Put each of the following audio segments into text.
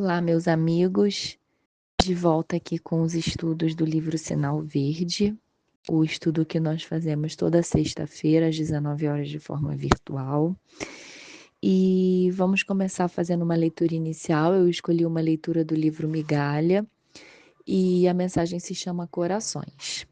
Olá, meus amigos, de volta aqui com os estudos do livro Sinal Verde, o estudo que nós fazemos toda sexta-feira às 19 horas de forma virtual. E vamos começar fazendo uma leitura inicial. Eu escolhi uma leitura do livro Migalha e a mensagem se chama Corações.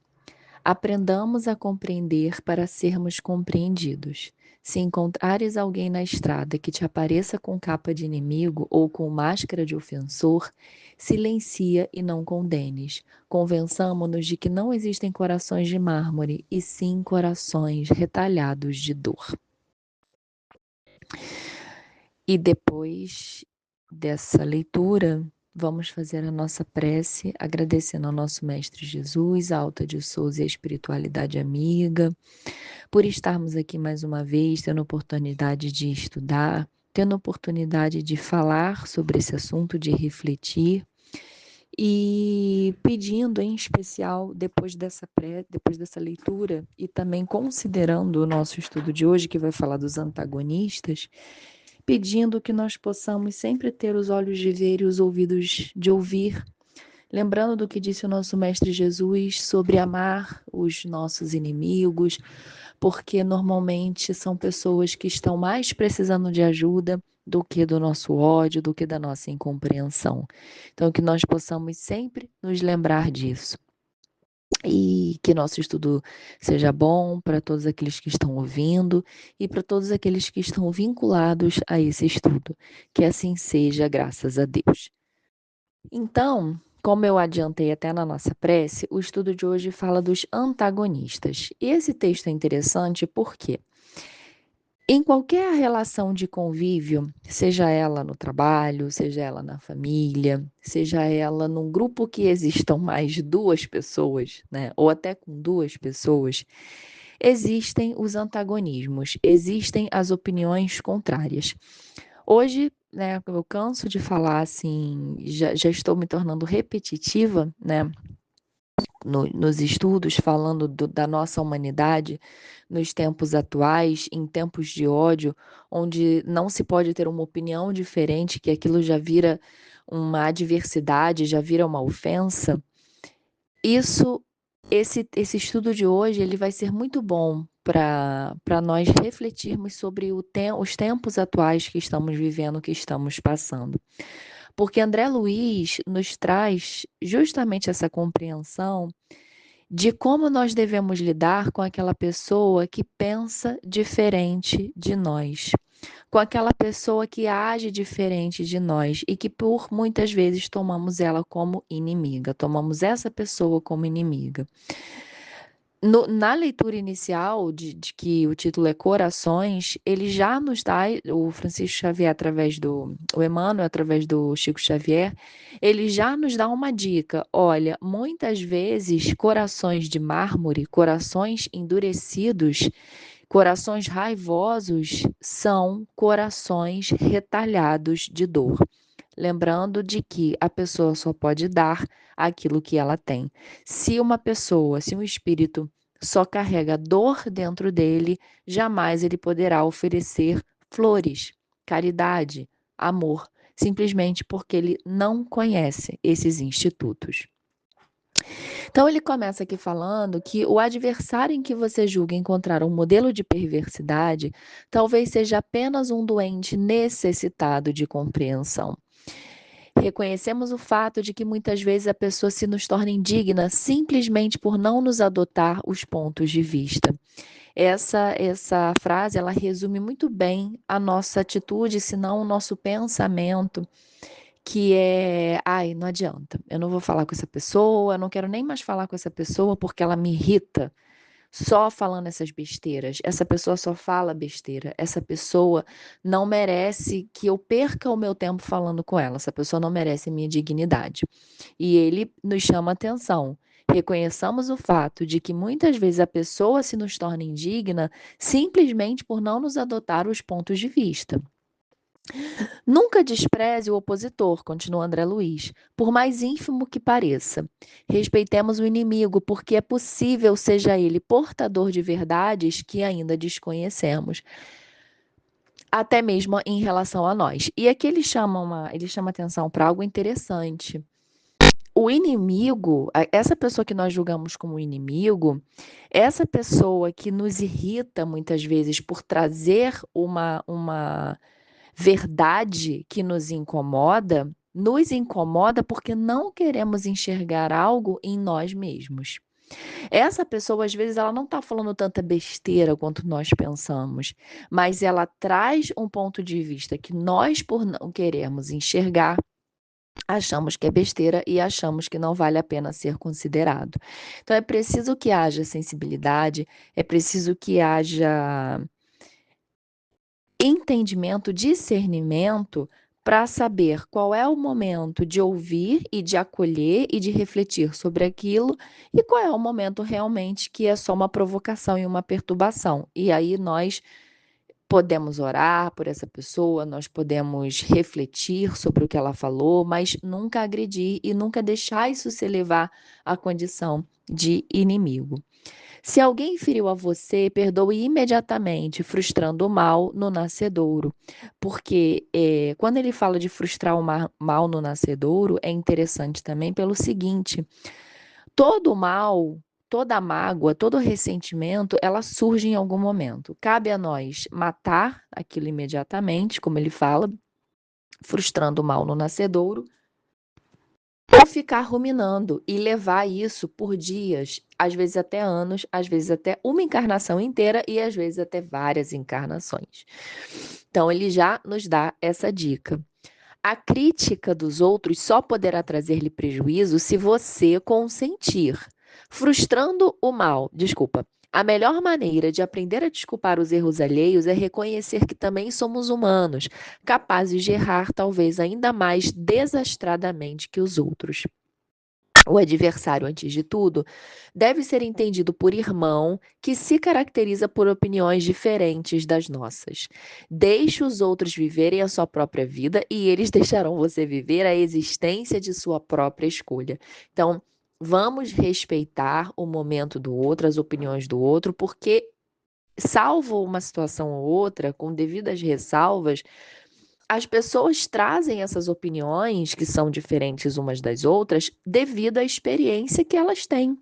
Aprendamos a compreender para sermos compreendidos. Se encontrares alguém na estrada que te apareça com capa de inimigo ou com máscara de ofensor, silencia e não condenes. Convençamo-nos de que não existem corações de mármore, e sim corações retalhados de dor. E depois dessa leitura, vamos fazer a nossa prece, agradecendo ao nosso Mestre Jesus, a Alta de Souza e a espiritualidade amiga, por estarmos aqui mais uma vez, tendo oportunidade de estudar, tendo oportunidade de falar sobre esse assunto, de refletir, e pedindo em especial, depois dessa leitura, e também considerando o nosso estudo de hoje, que vai falar dos antagonistas, pedindo que nós possamos sempre ter os olhos de ver e os ouvidos de ouvir, lembrando do que disse o nosso Mestre Jesus sobre amar os nossos inimigos, porque normalmente são pessoas que estão mais precisando de ajuda do que do nosso ódio, do que da nossa incompreensão. Então, que nós possamos sempre nos lembrar disso. E que nosso estudo seja bom para todos aqueles que estão ouvindo e para todos aqueles que estão vinculados a esse estudo. Que assim seja, graças a Deus. Então, como eu adiantei até na nossa prece, o estudo de hoje fala dos antagonistas. E esse texto é interessante porque em qualquer relação de convívio, seja ela no trabalho, seja ela na família, seja ela num grupo que existam mais de duas pessoas, né, ou até com duas pessoas, existem os antagonismos, existem as opiniões contrárias. Hoje, né, eu canso de falar assim, já estou me tornando repetitiva, né, nos estudos falando da nossa humanidade nos tempos atuais, em tempos de ódio, onde não se pode ter uma opinião diferente, que aquilo já vira uma adversidade, já vira uma ofensa. Isso, esse estudo de hoje, ele vai ser muito bom para nós refletirmos sobre os tempos atuais que estamos vivendo, que estamos passando. Porque André Luiz nos traz justamente essa compreensão de como nós devemos lidar com aquela pessoa que pensa diferente de nós, com aquela pessoa que age diferente de nós e que por muitas vezes tomamos ela como inimiga, tomamos essa pessoa como inimiga. Na leitura inicial, de que o título é Corações, ele já nos dá, o Francisco Xavier, o Emmanuel, através do Chico Xavier, ele já nos dá uma dica. Olha, muitas vezes corações de mármore, corações endurecidos, corações raivosos, são corações retalhados de dor. Lembrando de que a pessoa só pode dar aquilo que ela tem. Se um espírito só carrega dor dentro dele, jamais ele poderá oferecer flores, caridade, amor, simplesmente porque ele não conhece esses institutos. Então ele começa aqui falando que o adversário em que você julga encontrar um modelo de perversidade talvez seja apenas um doente necessitado de compreensão. Reconhecemos o fato de que muitas vezes a pessoa se nos torna indigna simplesmente por não nos adotar os pontos de vista. Essa frase, ela resume muito bem a nossa atitude, se não o nosso pensamento, que é, ai, não adianta, eu não vou falar com essa pessoa, eu não quero nem mais falar com essa pessoa porque ela me irrita. Só falando essas besteiras. Essa pessoa só fala besteira. Essa pessoa não merece que eu perca o meu tempo falando com ela. Essa pessoa não merece minha dignidade. E ele nos chama atenção. Reconheçamos o fato de que muitas vezes a pessoa se nos torna indigna simplesmente por não nos adotar os pontos de vista. Nunca despreze o opositor, continua André Luiz, por mais ínfimo que pareça. Respeitemos o inimigo, porque é possível seja ele portador de verdades que ainda desconhecemos. até mesmo em relação a nós. E aqui ele chama atenção para algo interessante. O inimigo, essa pessoa que nós julgamos como inimigo, essa pessoa que nos irrita muitas vezes por trazer uma verdade que nos incomoda porque não queremos enxergar algo em nós mesmos. Essa pessoa, às vezes, ela não está falando tanta besteira quanto nós pensamos, mas ela traz um ponto de vista que nós, por não queremos enxergar, achamos que é besteira e achamos que não vale a pena ser considerado. Então, é preciso que haja sensibilidade, é preciso que haja entendimento, discernimento para saber qual é o momento de ouvir e de acolher e de refletir sobre aquilo e qual é o momento realmente que é só uma provocação e uma perturbação. E aí nós podemos orar por essa pessoa, nós podemos refletir sobre o que ela falou, mas nunca agredir e nunca deixar isso se levar à condição de inimigo. Se alguém feriu a você, perdoe imediatamente, frustrando o mal no nascedouro. Porque quando ele fala de frustrar o mal no nascedouro, é interessante também pelo seguinte: todo mal, toda mágoa, todo ressentimento, ela surge em algum momento. Cabe a nós matar aquilo imediatamente, como ele fala, frustrando o mal no nascedouro, ou ficar ruminando e levar isso por dias, às vezes até anos, às vezes até uma encarnação inteira e às vezes até várias encarnações. Então, ele já nos dá essa dica. A crítica dos outros só poderá trazer-lhe prejuízo se você consentir. Frustrando o mal, desculpa. A melhor maneira de aprender a desculpar os erros alheios é reconhecer que também somos humanos, capazes de errar talvez ainda mais desastradamente que os outros. O adversário, antes de tudo, deve ser entendido por irmão que se caracteriza por opiniões diferentes das nossas. Deixe os outros viverem a sua própria vida e eles deixarão você viver a existência de sua própria escolha. Então, vamos respeitar o momento do outro, as opiniões do outro, porque, salvo uma situação ou outra, com devidas ressalvas, as pessoas trazem essas opiniões, que são diferentes umas das outras, devido à experiência que elas têm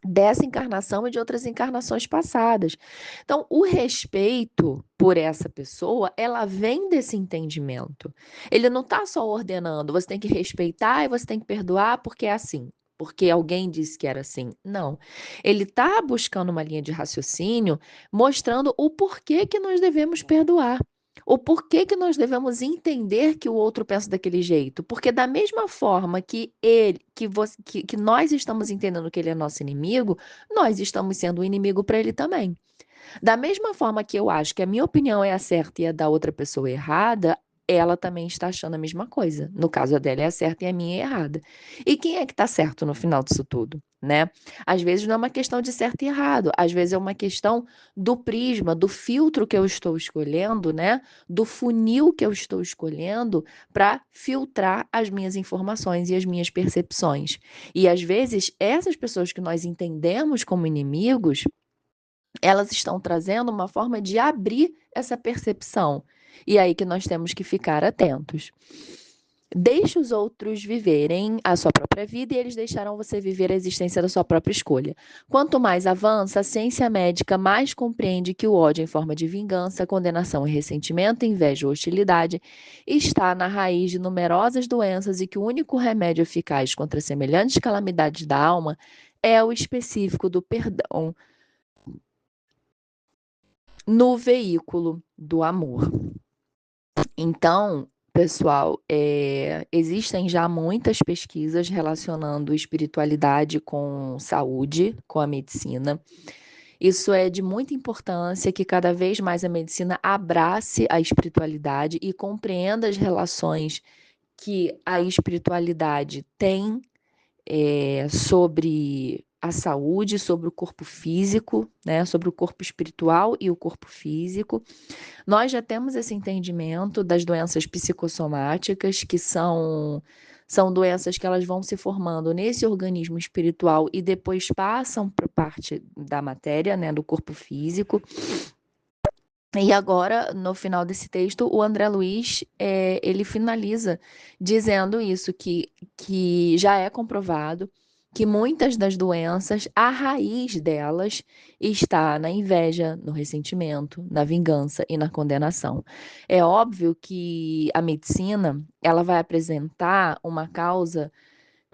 dessa encarnação e de outras encarnações passadas. Então, o respeito por essa pessoa, ela vem desse entendimento. Ele não está só ordenando, você tem que respeitar e você tem que perdoar porque é assim. Porque alguém disse que era assim. Não. Ele está buscando uma linha de raciocínio mostrando o porquê que nós devemos perdoar. O porquê que nós devemos entender que o outro pensa daquele jeito? Porque da mesma forma que ele, que nós estamos entendendo que ele é nosso inimigo, nós estamos sendo um inimigo para ele também. Da mesma forma que eu acho que a minha opinião é a certa e a da outra pessoa é errada, ela também está achando a mesma coisa. No caso, a dela é a certa e a minha é errada. E quem é que está certo no final disso tudo, né? Às vezes não é uma questão de certo e errado, às vezes é uma questão do prisma, do filtro que eu estou escolhendo, né? Do funil que eu estou escolhendo para filtrar as minhas informações e as minhas percepções. E às vezes essas pessoas que nós entendemos como inimigos, elas estão trazendo uma forma de abrir essa percepção. E aí que nós temos que ficar atentos. Deixe os outros viverem a sua própria vida e eles deixarão você viver a existência da sua própria escolha. Quanto mais avança, a ciência médica mais compreende que o ódio em forma de vingança, condenação e ressentimento, inveja ou hostilidade está na raiz de numerosas doenças e que o único remédio eficaz contra semelhantes calamidades da alma é o específico do perdão no veículo do amor. Então, pessoal, existem já muitas pesquisas relacionando espiritualidade com saúde, com a medicina. Isso é de muita importância que cada vez mais a medicina abrace a espiritualidade e compreenda as relações que a espiritualidade tem sobre a saúde, sobre o corpo físico, né? Sobre o corpo espiritual e o corpo físico. Nós já temos esse entendimento das doenças psicossomáticas, que são doenças que elas vão se formando nesse organismo espiritual e depois passam para parte da matéria, né, do corpo físico. E agora, no final desse texto, o André Luiz, ele finaliza dizendo isso, que já é comprovado que muitas das doenças, a raiz delas está na inveja, no ressentimento, na vingança e na condenação. É óbvio que a medicina, ela vai apresentar uma causa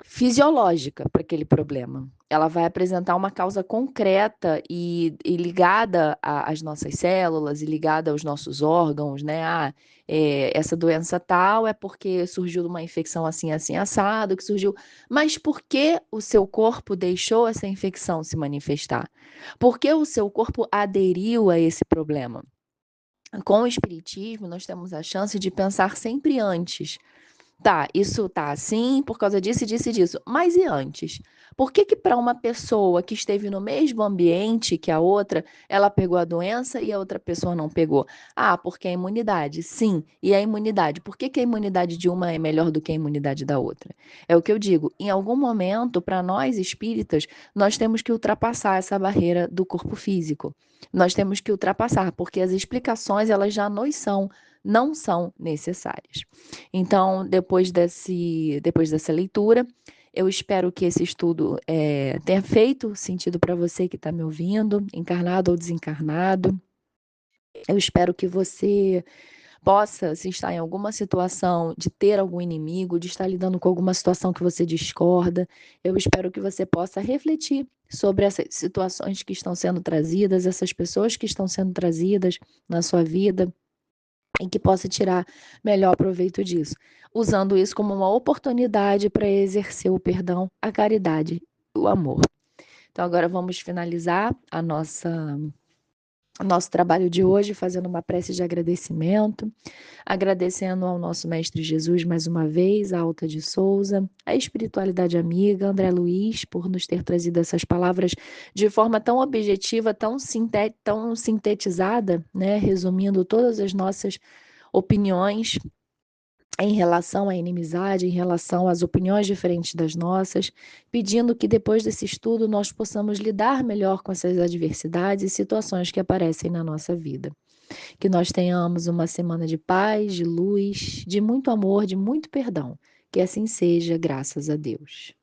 fisiológica para aquele problema. Ela vai apresentar uma causa concreta e ligada às nossas células e ligada aos nossos órgãos, né? Essa doença tal é porque surgiu uma infecção assim, assim, assado, que surgiu. Mas por que o seu corpo deixou essa infecção se manifestar? Por que o seu corpo aderiu a esse problema? Com o espiritismo, nós temos a chance de pensar sempre antes. Tá, isso tá assim por causa disso, disso e disso. Mas e antes? Por que que para uma pessoa que esteve no mesmo ambiente que a outra, ela pegou a doença e a outra pessoa não pegou? Ah, porque a imunidade. Sim, e a imunidade? Por que que a imunidade de uma é melhor do que a imunidade da outra? É o que eu digo. Em algum momento, para nós espíritas, nós temos que ultrapassar essa barreira do corpo físico. Nós temos que ultrapassar, porque as explicações elas já nos são, não são necessárias. Então, depois dessa leitura, eu espero que esse estudo tenha feito sentido para você que está me ouvindo, encarnado ou desencarnado. Eu espero que você possa, se está em alguma situação de ter algum inimigo, de estar lidando com alguma situação que você discorda, eu espero que você possa refletir sobre essas situações que estão sendo trazidas, essas pessoas que estão sendo trazidas na sua vida e que possa tirar melhor proveito disso, usando isso como uma oportunidade para exercer o perdão, a caridade, o amor. Então agora vamos finalizar o nosso trabalho de hoje fazendo uma prece de agradecimento, agradecendo ao nosso Mestre Jesus mais uma vez, a Alta de Souza, a espiritualidade amiga, André Luiz, por nos ter trazido essas palavras de forma tão objetiva, tão sintetizada, né, resumindo todas as nossas opiniões em relação à inimizade, em relação às opiniões diferentes das nossas, pedindo que depois desse estudo nós possamos lidar melhor com essas adversidades e situações que aparecem na nossa vida. Que nós tenhamos uma semana de paz, de luz, de muito amor, de muito perdão. Que assim seja, graças a Deus.